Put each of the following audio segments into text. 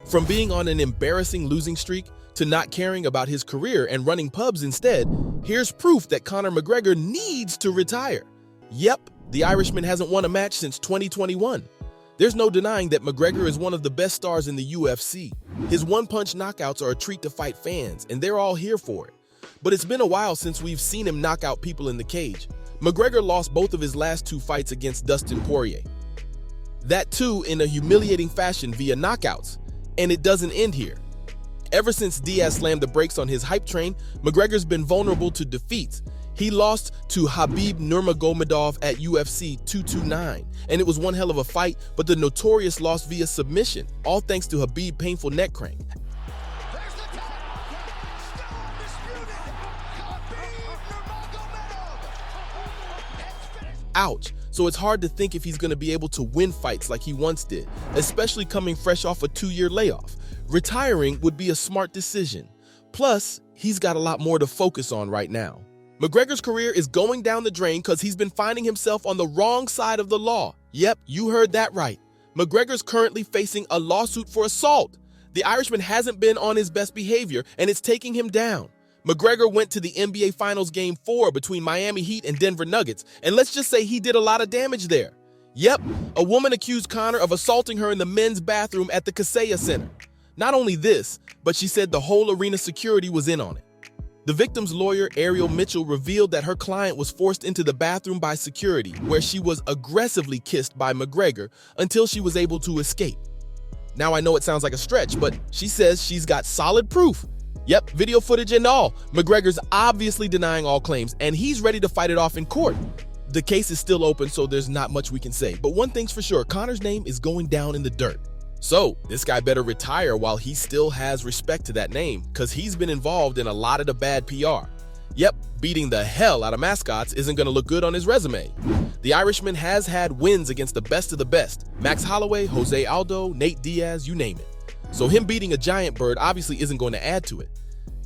From being on an embarrassing losing streak to not caring about his career and running pubs instead, here's proof that Conor McGregor needs to retire. Yep, the Irishman hasn't won a match since 2021. There's no denying that McGregor is one of the best stars in the UFC. His one-punch knockouts are a treat to fight fans, and they're all here for it. But it's been a while since we've seen him knock out people in the cage. McGregor lost both of his last 2 fights against Dustin Poirier. That too in a humiliating fashion via knockouts. And it doesn't end here. Ever since Diaz slammed the brakes on his hype train, McGregor's been vulnerable to defeats. He lost to Khabib Nurmagomedov at UFC 229, and it was one hell of a fight, but the Notorious lost via submission, all thanks to Khabib's painful neck crank. Ouch. So it's hard to think if he's going to be able to win fights like he once did, especially coming fresh off a 2-year layoff. Retiring would be a smart decision. Plus, he's got a lot more to focus on right now. McGregor's career is going down the drain because he's been finding himself on the wrong side of the law. Yep, you heard that right. McGregor's currently facing a lawsuit for assault. The Irishman hasn't been on his best behavior, and it's taking him down. McGregor went to the NBA Finals Game 4 between Miami Heat and Denver Nuggets, and let's just say he did a lot of damage there. Yep, a woman accused Conor of assaulting her in the men's bathroom at the Kaseya Center. Not only this, but she said the whole arena security was in on it. The victim's lawyer, Ariel Mitchell, revealed that her client was forced into the bathroom by security, where she was aggressively kissed by McGregor until she was able to escape. Now I know it sounds like a stretch, but she says she's got solid proof. Yep, video footage and all. McGregor's obviously denying all claims, and he's ready to fight it off in court. The case is still open, so there's not much we can say. But one thing's for sure, Conor's name is going down in the dirt. So, this guy better retire while he still has respect to that name, because he's been involved in a lot of the bad PR. Yep, beating the hell out of mascots isn't going to look good on his resume. The Irishman has had wins against the best of the best. Max Holloway, Jose Aldo, Nate Diaz, you name it. So him beating a giant bird obviously isn't going to add to it.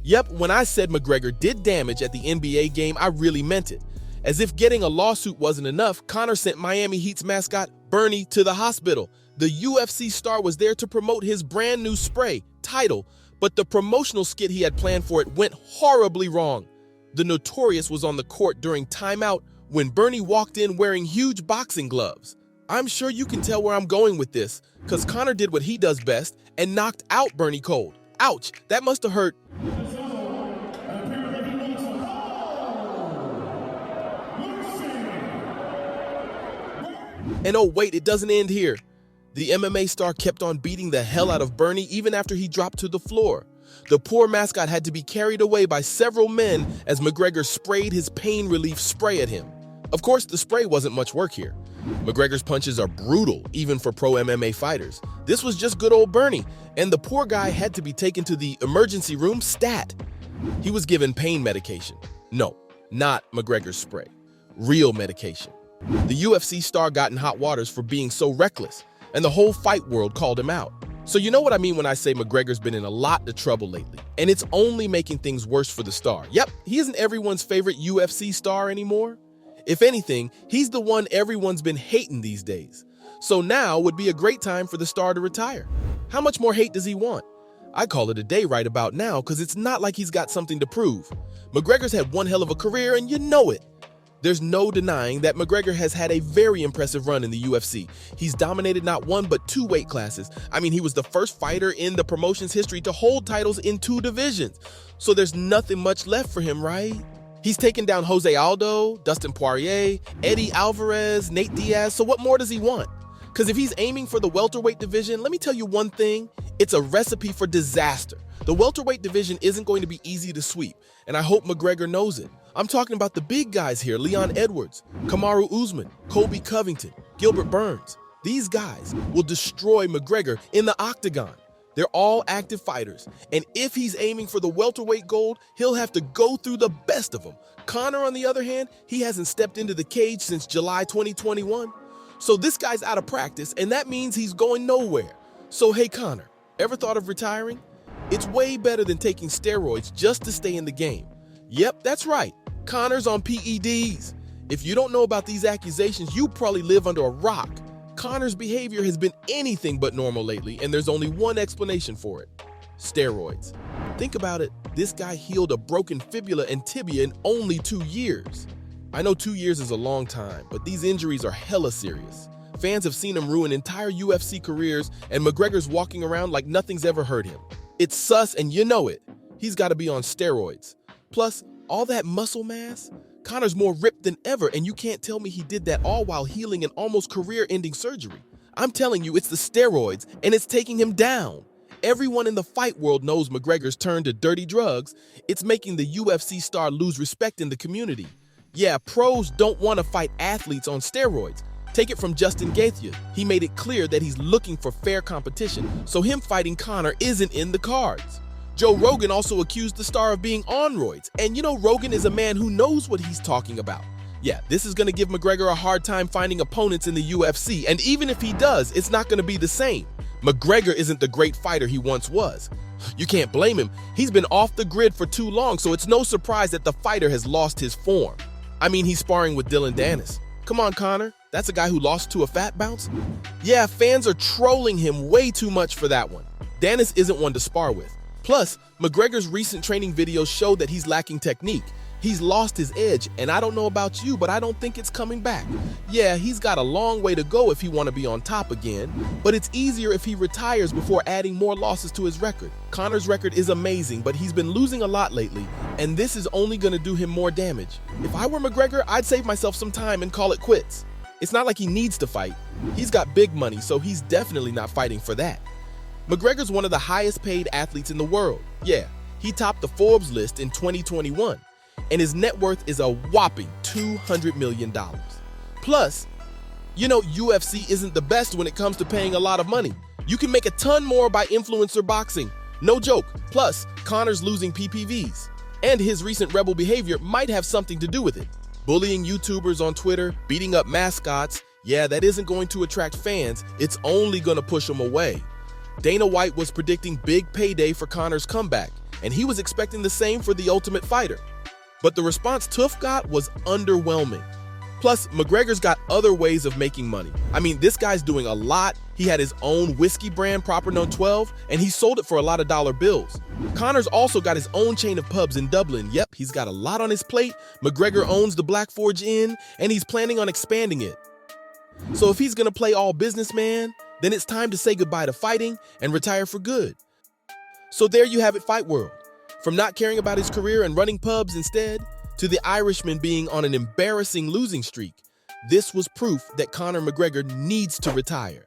Yep, when I said McGregor did damage at the NBA game, I really meant it. As if getting a lawsuit wasn't enough, Conor sent Miami Heat's mascot, Bernie, to the hospital. The UFC star was there to promote his brand new spray, Title, but the promotional skit he had planned for it went horribly wrong. The Notorious was on the court during timeout when Bernie walked in wearing huge boxing gloves. I'm sure you can tell where I'm going with this, because Conor did what he does best and knocked out Bernie cold. Ouch, that must have hurt. And oh wait, it doesn't end here. The MMA star kept on beating the hell out of Bernie even after he dropped to the floor. The poor mascot had to be carried away by several men as McGregor sprayed his pain relief spray at him. Of course, the spray wasn't much work here. McGregor's punches are brutal, even for pro MMA fighters. This was just good old Bernie, and the poor guy had to be taken to the emergency room stat. He was given pain medication. No, not McGregor's spray. Real medication. The UFC star got in hot waters for being so reckless, and the whole fight world called him out. So you know what I mean when I say McGregor's been in a lot of trouble lately, and it's only making things worse for the star. Yep, he isn't everyone's favorite UFC star anymore. If anything, he's the one everyone's been hating these days. So now would be a great time for the star to retire. How much more hate does he want? I call it a day right about now because it's not like he's got something to prove. McGregor's had one hell of a career and you know it. There's no denying that McGregor has had a very impressive run in the UFC. He's dominated not one but 2 weight classes. I mean, he was the first fighter in the promotion's history to hold titles in 2 divisions. So there's nothing much left for him, right? He's taken down Jose Aldo, Dustin Poirier, Eddie Alvarez, Nate Diaz, so what more does he want? Because if he's aiming for the welterweight division, let me tell you one thing, it's a recipe for disaster. The welterweight division isn't going to be easy to sweep, and I hope McGregor knows it. I'm talking about the big guys here, Leon Edwards, Kamaru Usman, Colby Covington, Gilbert Burns. These guys will destroy McGregor in the octagon. They're all active fighters, and if he's aiming for the welterweight gold, he'll have to go through the best of them. Conor, on the other hand, he hasn't stepped into the cage since July 2021. So this guy's out of practice, and that means he's going nowhere. So hey Conor, ever thought of retiring? It's way better than taking steroids just to stay in the game. Yep, that's right. Conor's on PEDs. If you don't know about these accusations, you probably live under a rock. Conor's behavior has been anything but normal lately, and there's only one explanation for it: steroids. Think about it, this guy healed a broken fibula and tibia in only 2 years. I know 2 years is a long time, but these injuries are hella serious. Fans have seen him ruin entire UFC careers, and McGregor's walking around like nothing's ever hurt him. It's sus, and you know it. He's got to be on steroids. Plus, all that muscle mass? Conor's more ripped than ever, and you can't tell me he did that all while healing an almost career-ending surgery. I'm telling you, it's the steroids, and it's taking him down. Everyone in the fight world knows McGregor's turn to dirty drugs. It's making the UFC star lose respect in the community. Yeah, pros don't want to fight athletes on steroids. Take it from Justin Gaethje. He made it clear that he's looking for fair competition, so him fighting Conor isn't in the cards. Joe Rogan also accused the star of being on roids, and you know Rogan is a man who knows what he's talking about. Yeah, this is going to give McGregor a hard time finding opponents in the UFC, and even if he does, it's not going to be the same. McGregor isn't the great fighter he once was. You can't blame him. He's been off the grid for too long, so it's no surprise that the fighter has lost his form. I mean, he's sparring with Dylan Dennis. Come on, Conor. That's a guy who lost to a fat bounce? Yeah, fans are trolling him way too much for that one. Dennis isn't one to spar with. Plus, McGregor's recent training videos show that he's lacking technique. He's lost his edge, and I don't know about you, but I don't think it's coming back. Yeah, he's got a long way to go if he want to be on top again, but it's easier if he retires before adding more losses to his record. Conor's record is amazing, but he's been losing a lot lately, and this is only going to do him more damage. If I were McGregor, I'd save myself some time and call it quits. It's not like he needs to fight. He's got big money, so he's definitely not fighting for that. McGregor's one of the highest paid athletes in the world. Yeah, he topped the Forbes list in 2021. And his net worth is a whopping $200 million. Plus, you know UFC isn't the best when it comes to paying a lot of money. You can make a ton more by influencer boxing. No joke. Plus, Conor's losing PPVs. And his recent rebel behavior might have something to do with it. Bullying YouTubers on Twitter, beating up mascots, yeah, that isn't going to attract fans. It's only going to push them away. Dana White was predicting big payday for Conor's comeback, and he was expecting the same for The Ultimate Fighter. But the response Toof got was underwhelming. Plus, McGregor's got other ways of making money. I mean, this guy's doing a lot. He had his own whiskey brand, Proper No 12, and he sold it for a lot of dollar bills. Conor's also got his own chain of pubs in Dublin. Yep, he's got a lot on his plate. McGregor owns the Black Forge Inn, and he's planning on expanding it. So if he's gonna play all businessman, then it's time to say goodbye to fighting and retire for good. So there you have it, Fight World. From not caring about his career and running pubs instead, to the Irishman being on an embarrassing losing streak, this was proof that Conor McGregor needs to retire.